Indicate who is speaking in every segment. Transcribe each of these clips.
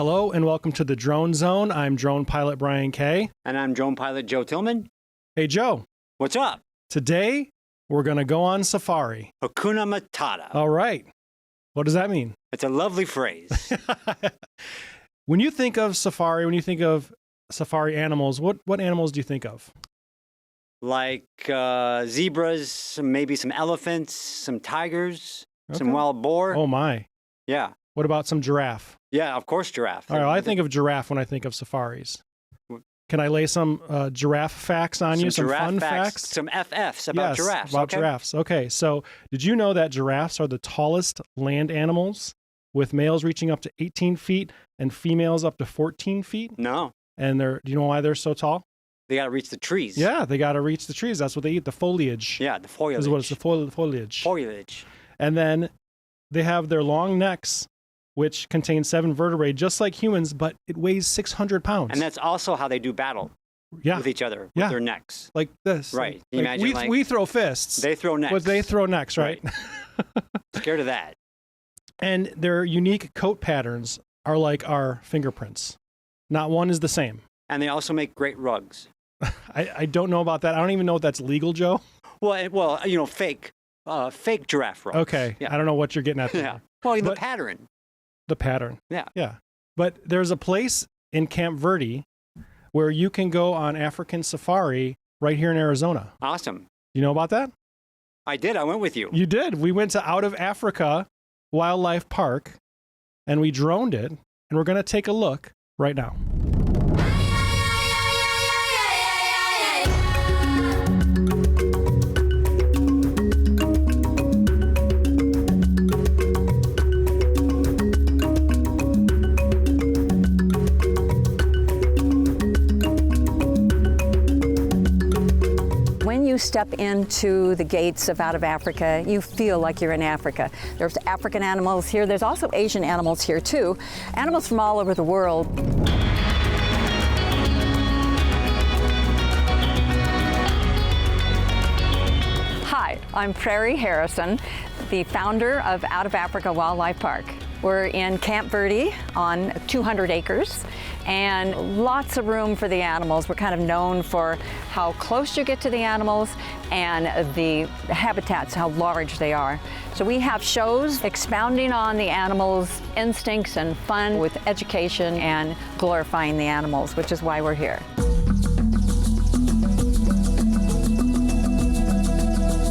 Speaker 1: Hello and welcome to the Drone Zone. I'm drone pilot Brian Kay.
Speaker 2: And I'm drone pilot Joe Tillman.
Speaker 1: Hey Joe.
Speaker 2: What's up?
Speaker 1: Today we're going to go on safari.
Speaker 2: Hakuna Matata.
Speaker 1: All right. What does that mean?
Speaker 2: It's a lovely phrase.
Speaker 1: When you think of safari, animals, what animals do you think of?
Speaker 2: Like zebras, maybe some elephants, some tigers,
Speaker 1: Okay.
Speaker 2: some wild boar.
Speaker 1: Oh my.
Speaker 2: Yeah.
Speaker 1: What about some giraffe?
Speaker 2: Yeah, of course, giraffe.
Speaker 1: All right, well, I think of giraffe when I think of safaris. Can I lay some giraffe facts on you? Some fun facts?
Speaker 2: Some FFs about giraffes.
Speaker 1: About giraffes. Okay, so did you know that giraffes are the tallest land animals, with males reaching up to 18 feet and females up to 14 feet?
Speaker 2: No.
Speaker 1: And do you know why they're so tall?
Speaker 2: They got to reach the trees.
Speaker 1: Yeah, they got to reach the trees. That's what they eat, the foliage.
Speaker 2: Yeah, the foliage.
Speaker 1: Is what it's the foliage.
Speaker 2: Foliage.
Speaker 1: And then they have their long necks, which contain 7 vertebrae, just like humans, but it weighs 600 pounds.
Speaker 2: And that's also how they do battle with each other, with their necks.
Speaker 1: Like this.
Speaker 2: Right.
Speaker 1: Like, we throw fists.
Speaker 2: They throw necks.
Speaker 1: But they throw necks, right?
Speaker 2: Scared of that.
Speaker 1: And their unique coat patterns are like our fingerprints. Not one is the same.
Speaker 2: And they also make great rugs.
Speaker 1: I don't know about that. I don't even know if that's legal, Joe.
Speaker 2: Well, you know, fake giraffe rugs.
Speaker 1: Okay. Yeah. I don't know what you're getting at there.
Speaker 2: Yeah. Well, the pattern.
Speaker 1: The pattern.
Speaker 2: Yeah.
Speaker 1: Yeah. But there's a place in Camp Verde where you can go on African safari right here in Arizona.
Speaker 2: Awesome.
Speaker 1: You know about that?
Speaker 2: I did. I went with you.
Speaker 1: You did. We went to Out of Africa Wildlife Park and we droned it, and we're going to take a look right now.
Speaker 3: When you step into the gates of Out of Africa, you feel like you're in Africa. There's African animals here. There's also Asian animals here too. Animals from all over the world. Hi, I'm Prairie Harrison, the founder of Out of Africa Wildlife Park. We're in Camp Verde on 200 acres and lots of room for the animals. We're kind of known for how close you get to the animals and the habitats, how large they are. So we have shows expounding on the animals' instincts and fun with education and glorifying the animals, which is why we're here.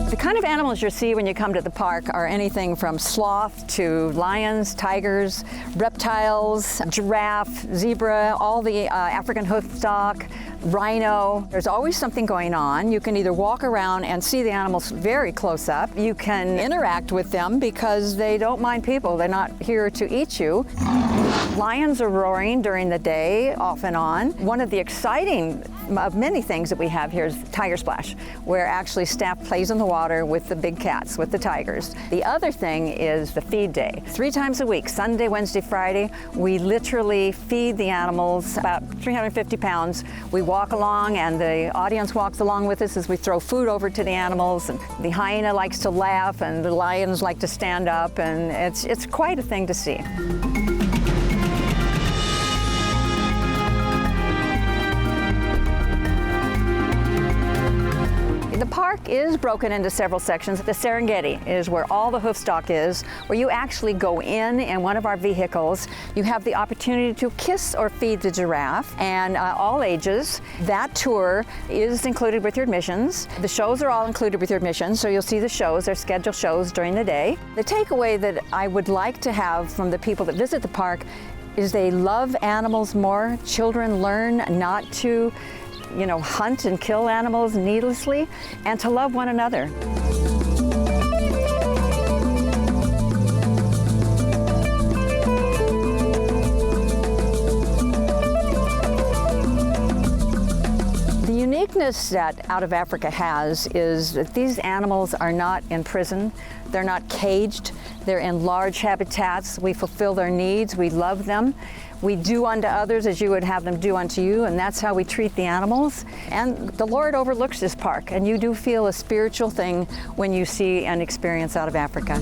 Speaker 3: The kind of animals you see when you come to the park are anything from sloth to lions, tigers, reptiles, giraffe, zebra, all the African hoofstock, rhino. There's always something going on. You can either walk around and see the animals very close up. You can interact with them because they don't mind people. They're not here to eat you. Lions are roaring during the day, off and on. One of the exciting of many things that we have here is Tiger Splash, where actually staff plays in the water with the big cats, with the tigers. The other thing is the feed day. 3 times a week, Sunday, Wednesday, Friday, we literally feed the animals about 350 pounds. We walk along and the audience walks along with us as we throw food over to the animals. And the hyena likes to laugh and the lions like to stand up, and it's quite a thing to see. The park is broken into several sections. The Serengeti is where all the hoofstock is, where you actually go in one of our vehicles. You have the opportunity to kiss or feed the giraffe, and all ages. That tour is included with your admissions. The shows are all included with your admissions, so you'll see the shows. They're scheduled shows during the day. The takeaway that I would like to have from the people that visit the park is they love animals more. Children learn not to hunt and kill animals needlessly, and to love one another. The uniqueness that Out of Africa has is that these animals are not in prison. They're not caged. They're in large habitats. We fulfill their needs. We love them. We do unto others as you would have them do unto you, and that's how we treat the animals. And the Lord overlooks this park, and you do feel a spiritual thing when you see and experience Out of Africa.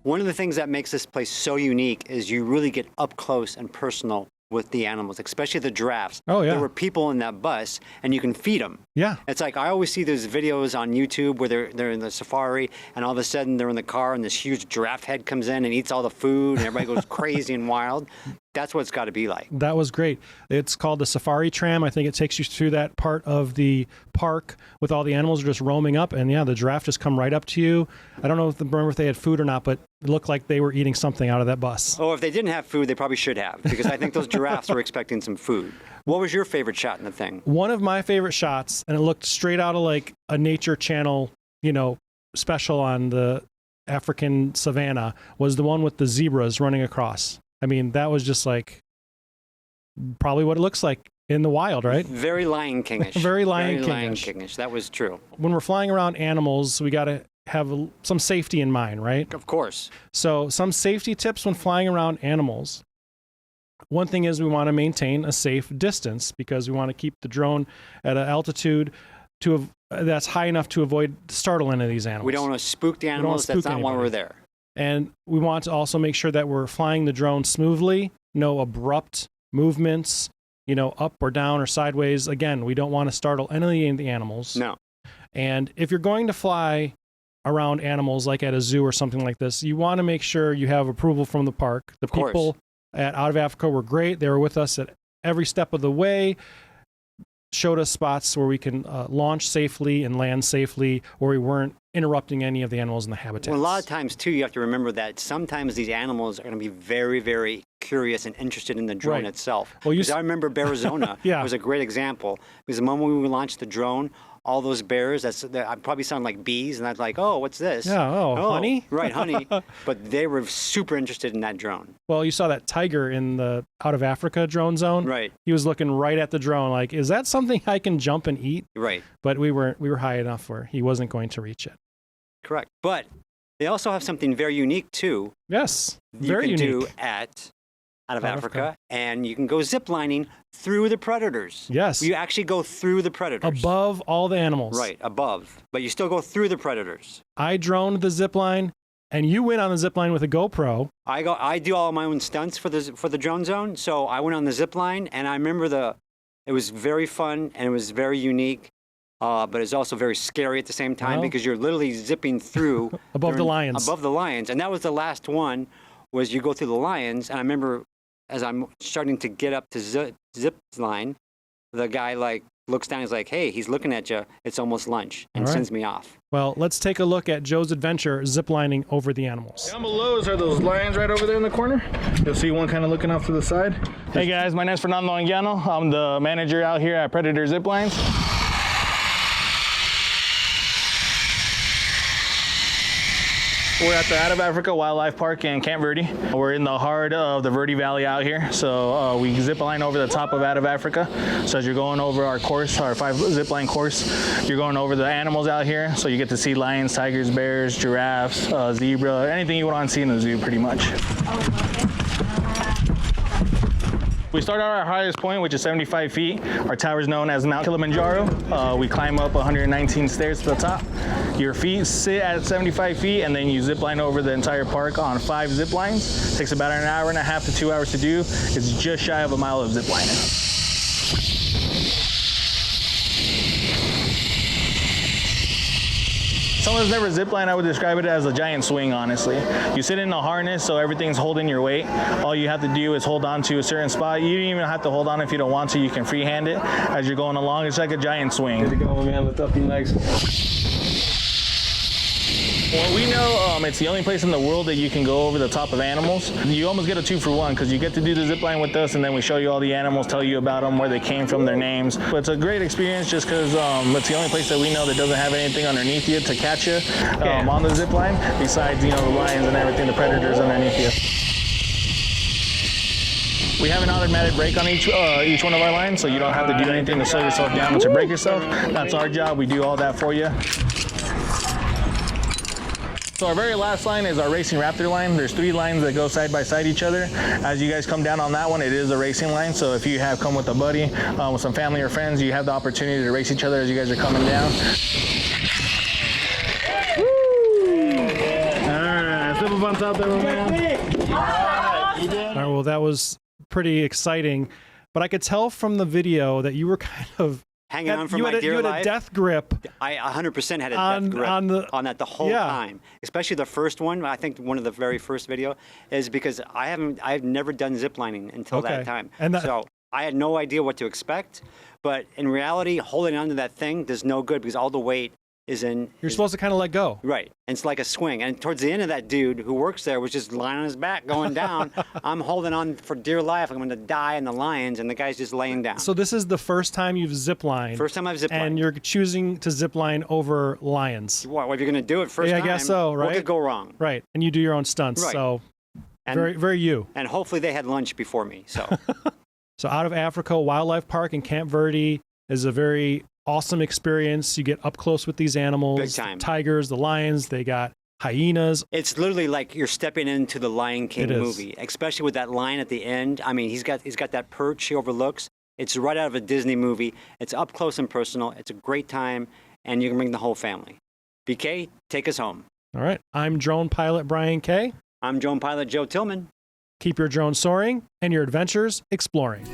Speaker 2: One of the things that makes this place so unique is you really get up close and personal with the animals, especially the giraffes.
Speaker 1: Oh, yeah.
Speaker 2: There were people in that bus, and you can feed them.
Speaker 1: Yeah.
Speaker 2: It's like I always see those videos on YouTube where they're in the safari, and all of a sudden they're in the car, and this huge giraffe head comes in and eats all the food, and everybody goes crazy and wild. That's what it's got to be like.
Speaker 1: That was great. It's called the Safari Tram. I think it takes you through that part of the park with all the animals just roaming up. And yeah, the giraffe just come right up to you. I don't know remember if they had food or not, but it looked like they were eating something out of that bus.
Speaker 2: Oh, if they didn't have food, they probably should have, because I think those giraffes were expecting some food. What was your favorite shot in the thing?
Speaker 1: One of my favorite shots, and it looked straight out of like a Nature Channel, special on the African savannah, was the one with the zebras running across. I mean, that was just like probably what it looks like in the wild, right?
Speaker 2: Very Lion King-ish.
Speaker 1: Very Lion King-ish.
Speaker 2: That was true.
Speaker 1: When we're flying around animals, we got to have some safety in mind, right?
Speaker 2: Of course.
Speaker 1: So some safety tips when flying around animals. One thing is we want to maintain a safe distance because we want to keep the drone at an altitude that's high enough to avoid startle any of these animals.
Speaker 2: We don't want to spook the animals. That's not why we're there.
Speaker 1: And we want to also make sure that we're flying the drone smoothly, no abrupt movements, up or down or sideways. Again, we don't want to startle any of the animals.
Speaker 2: No.
Speaker 1: And if you're going to fly around animals like at a zoo or something like this, you want to make sure you have approval from the park. The people at Out of Africa were great. They were with us at every step of the way, showed us spots where we can launch safely and land safely, where we weren't interrupting any of the animals in the habitats.
Speaker 2: Well, a lot of times, too, you have to remember that sometimes these animals are going to be very, very curious and interested in the drone itself. Well, I remember Bearizona was a great example, because the moment we launched the drone, all those bears, I probably sound like bees, and I'd like, oh, what's this?
Speaker 1: Yeah, honey?
Speaker 2: Right, honey. But they were super interested in that drone.
Speaker 1: Well, you saw that tiger in the Out of Africa drone zone.
Speaker 2: Right.
Speaker 1: He was looking right at the drone like, is that something I can jump and eat?
Speaker 2: Right.
Speaker 1: But we were high enough where he wasn't going to reach it.
Speaker 2: Correct. But they also have something very unique, too.
Speaker 1: Yes, very unique.
Speaker 2: You can do at Out of Africa, and you can go ziplining through the predators.
Speaker 1: Yes.
Speaker 2: You actually go through the predators.
Speaker 1: Above all the animals.
Speaker 2: Right, above. But you still go through the predators.
Speaker 1: I droned the zipline, and you went on the zipline with a GoPro.
Speaker 2: I do all my own stunts for the drone zone, so I went on the zipline, and I remember it was very fun, and it was very unique. But it's also very scary at the same time because you're literally zipping through
Speaker 1: above the lions.
Speaker 2: Above the lions, and that was the last one. Was you go through the lions, and I remember as I'm starting to get up to zip line, the guy looks down. He's like, "Hey, he's looking at you. It's almost lunch," and sends me off.
Speaker 1: Well, let's take a look at Joe's adventure ziplining over the animals.
Speaker 4: Down below are those lions right over there in the corner. You'll see one kind of looking off to the side. Hey guys, my name's Fernando Anguiano. I'm the manager out here at Predator Ziplines. We're at the Out of Africa Wildlife Park in Camp Verde. We're in the heart of the Verde Valley out here. So we zip line over the top of Out of Africa. So as you're going over our course, our 5 zip line course, you're going over the animals out here. So you get to see lions, tigers, bears, giraffes, zebra, anything you want to see in the zoo pretty much. We start at our highest point, which is 75 feet. Our tower is known as Mount Kilimanjaro. We climb up 119 stairs to the top. Your feet sit at 75 feet, and then you zip line over the entire park on 5 zip lines. It takes about an hour and a half to 2 hours to do. It's just shy of a mile of zip lining. Someone who's never ziplined, I would describe it as a giant swing, honestly. You sit in a harness, so everything's holding your weight. All you have to do is hold on to a certain spot. You don't even have to hold on if you don't want to. You can freehand it as you're going along. It's like a giant swing. Good to go, man. Lift up your legs. Well, we know it's the only place in the world that you can go over the top of animals. You almost get a 2-for-1 because you get to do the zip line with us, and then we show you all the animals, tell you about them, where they came from, their names. But it's a great experience just because it's the only place that we know that doesn't have anything underneath you to catch you on the zip line, besides the lions and everything, the predators underneath you. We have an automatic brake on each one of our lines, so you don't have to do anything to slow yourself down to brake yourself. That's our job. We do all that for you. So our very last line is our racing raptor line. There's 3 lines that go side by side each other. As you guys come down on that one, it is a racing line. So if you have come with a buddy, with some family or friends, you have the opportunity to race each other as you guys are coming down. Woo! All right, flip on top there, man.
Speaker 1: All right, well, that was pretty exciting, but I could tell from the video that you were kind of
Speaker 2: hanging on for my dear life.
Speaker 1: You had a death grip.
Speaker 2: I 100% had a death grip on that the whole time. Especially the first one. I think one of the very first video is because I've never done ziplining until that time. So I had no idea what to expect. But in reality, holding onto that thing does no good because all the weight is in.
Speaker 1: You're supposed to kind of let go.
Speaker 2: Right. And it's like a swing. And towards the end of that dude who works there was just lying on his back going down. I'm holding on for dear life. I'm going to die in the lions. And the guy's just laying down.
Speaker 1: So this is the first time you've ziplined.
Speaker 2: First time I've ziplined.
Speaker 1: And you're choosing to zipline over lions.
Speaker 2: Well, if you're going to do it first time,
Speaker 1: I guess so, right?
Speaker 2: What could go wrong?
Speaker 1: Right. And you do your own stunts. Right. So very, very you.
Speaker 2: And hopefully they had lunch before me. So.
Speaker 1: So Out of Africa Wildlife Park in Camp Verde is a very awesome experience. You get up close with these animals.
Speaker 2: Big time.
Speaker 1: The tigers, the lions, they got hyenas.
Speaker 2: It's literally like you're stepping into the Lion King movie, especially with that lion at the end. I mean, he's got that perch he overlooks. It's right out of a Disney movie. It's up close and personal. It's a great time, and you can bring the whole family. BK, take us home.
Speaker 1: All right. I'm drone pilot Brian Kay.
Speaker 2: I'm drone pilot Joe Tillman.
Speaker 1: Keep your drone soaring and your adventures exploring.